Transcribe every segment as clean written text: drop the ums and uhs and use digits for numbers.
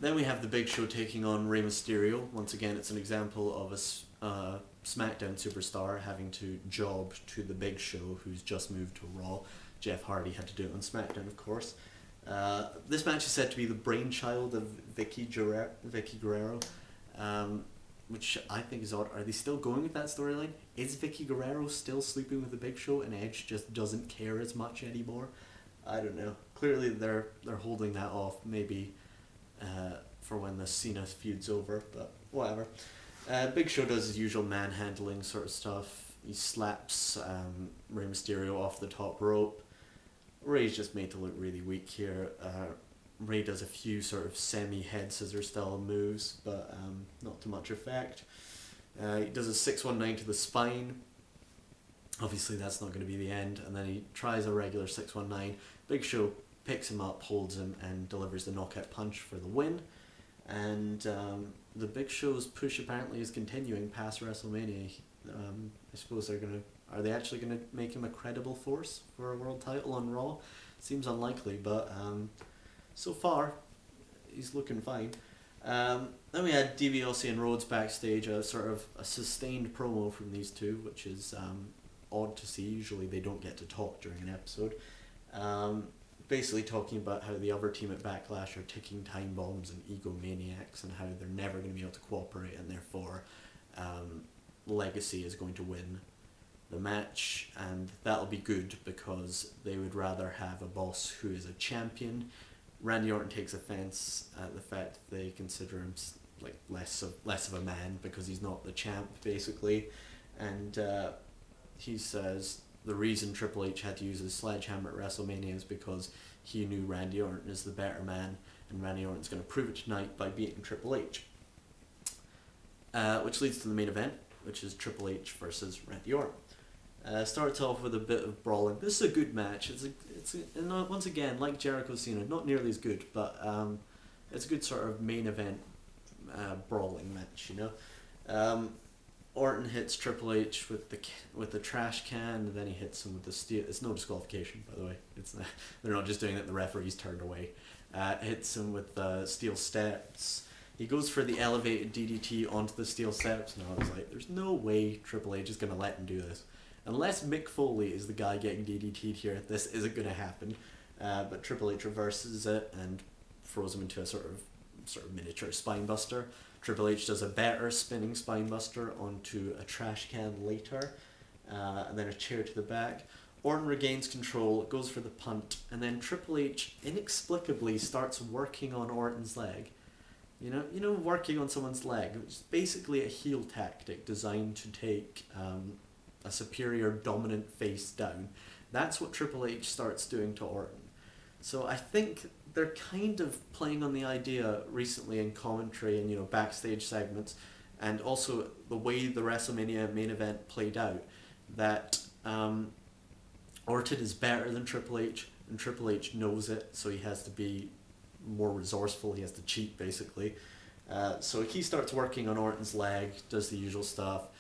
Then we have the Big Show taking on Rey Mysterio. Once again, it's an example of a SmackDown superstar having to job to the Big Show, who's just moved to Raw. Jeff Hardy had to do it on SmackDown, of course. This match is said to be the brainchild of Vicky Guerrero, which I think is odd. Are they still going with that storyline? Is Vicky Guerrero still sleeping with the Big Show and Edge just doesn't care as much anymore? I don't know. Clearly they're holding that off, maybe for when the Cena feud's over, but whatever. Big Show does his usual manhandling sort of stuff. He slaps Rey Mysterio off the top rope. Rey's just made to look really weak here. Rey does a few sort of semi-head scissor style moves, but not to much effect. He does a 619 to the spine. Obviously that's not going to be the end, and then he tries a regular 619. Big Show picks him up, holds him, and delivers the knockout punch for the win. And the Big Show's push apparently is continuing past WrestleMania. I suppose are they actually gonna make him a credible force for a world title on Raw? Seems unlikely, but so far he's looking fine. Then we had DiBiase and Rhodes backstage, a sort of a sustained promo from these two, which is odd to see. Usually they don't get to talk during an episode. Basically talking about how the other team at Backlash are ticking time bombs and egomaniacs, and how they're never going to be able to cooperate, and therefore Legacy is going to win the match, and that'll be good because they would rather have a boss who is a champion. Randy Orton takes offense at the fact that they consider him like less of a man because he's not the champ, basically, and he says the reason Triple H had to use his sledgehammer at WrestleMania is because he knew Randy Orton is the better man, and Randy Orton's going to prove it tonight by beating Triple H. Which leads to the main event, which is Triple H versus Randy Orton. Starts off with a bit of brawling. This is a good match. It's once again, like Jericho Cena, not nearly as good, but it's a good sort of main event brawling match, you know. Orton hits Triple H with the trash can, and then he hits him with the steel. It's no disqualification, by the way. They're not just doing it. The referee's turned away. Hits him with the steel steps. He goes for the elevated DDT onto the steel steps, and I was like, "There's no way Triple H is gonna let him do this, unless Mick Foley is the guy getting DDT'd here. This isn't gonna happen." But Triple H reverses it and throws him into a sort of miniature spine buster. Triple H does a better spinning spine buster onto a trash can later, and then a chair to the back. Orton regains control, goes for the punt, and then Triple H inexplicably starts working on Orton's leg. You know, working on someone's leg, which is basically a heel tactic designed to take a superior dominant face down. That's what Triple H starts doing to Orton. So I think they're kind of playing on the idea recently in commentary and, you know, backstage segments, and also the way the WrestleMania main event played out, that Orton is better than Triple H, and Triple H knows it, so he has to be more resourceful. He has to cheat, basically. So he starts working on Orton's leg, does the usual stuff,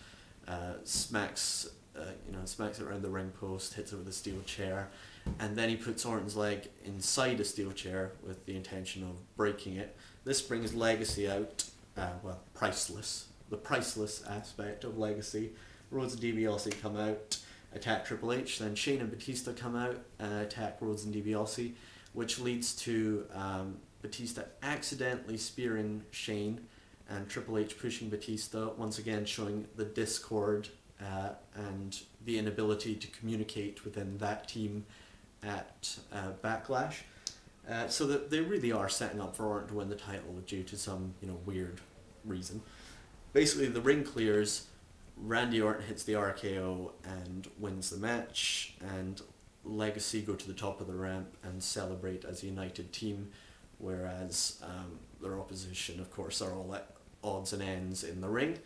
smacks it around the ring post, hits it with a steel chair, and then he puts Orton's leg inside a steel chair with the intention of breaking it. This brings Legacy out, Priceless. The priceless aspect of Legacy. Rhodes and DiBiase come out, attack Triple H, then Shane and Batista come out and attack Rhodes and DiBiase, which leads to Batista accidentally spearing Shane, and Triple H pushing Batista, once again showing the discord and the inability to communicate within that team at Backlash. So that they really are setting up for Orton to win the title due to some, weird reason. Basically, the ring clears, Randy Orton hits the RKO and wins the match, and Legacy go to the top of the ramp and celebrate as a united team, whereas their opposition, of course, are all at odds and ends in the ring.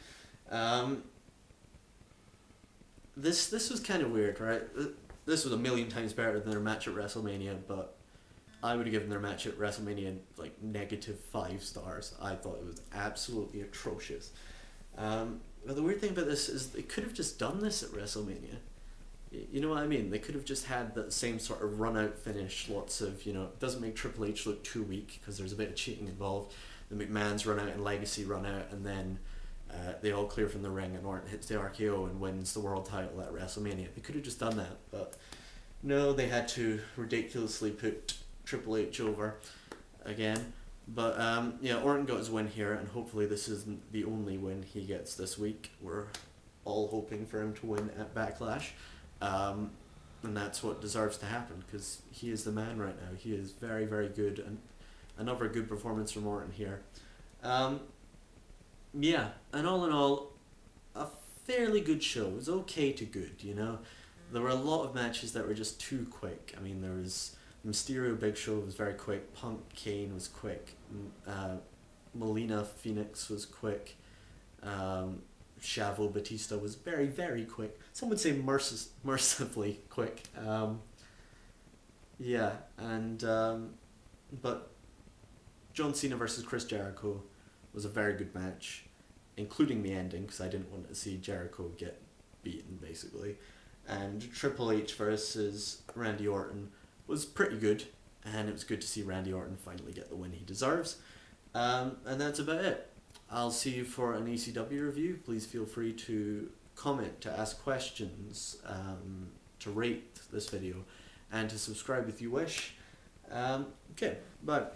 This was kind of weird, right? This was a million times better than their match at WrestleMania, but I would have given their match at WrestleMania like -5 stars. I thought it was absolutely atrocious. But the weird thing about this is they could have just done this at WrestleMania. You know what I mean? They could have just had that same sort of run out finish. Lots of, you know, it doesn't make Triple H look too weak because there's a bit of cheating involved. The McMahons run out and Legacy run out, and then they all clear from the ring, and Orton hits the RKO and wins the world title at WrestleMania. They could have just done that, but no, they had to ridiculously put Triple H over again. But yeah, Orton got his win here, and hopefully this isn't the only win he gets this week. We're all hoping for him to win at Backlash. And that's what deserves to happen, because he is the man right now. He is very, very good, and another good performance from Orton here. Yeah, and all in all, a fairly good show. It was okay to good, you know. There were a lot of matches that were just too quick. I mean, there was Mysterio Big Show was very quick. Punk Kane was quick. Melina Phoenix was quick. Chavo Batista was very, very quick. Some would say mercifully quick. Yeah, and but John Cena versus Chris Jericho was a very good match, including the ending, because I didn't want to see Jericho get beaten, basically. And Triple H versus Randy Orton was pretty good, and it was good to see Randy Orton finally get the win he deserves. And that's about it. I'll see you for an ECW review. Please feel free to comment, to ask questions, to rate this video, and to subscribe if you wish. Okay, bye.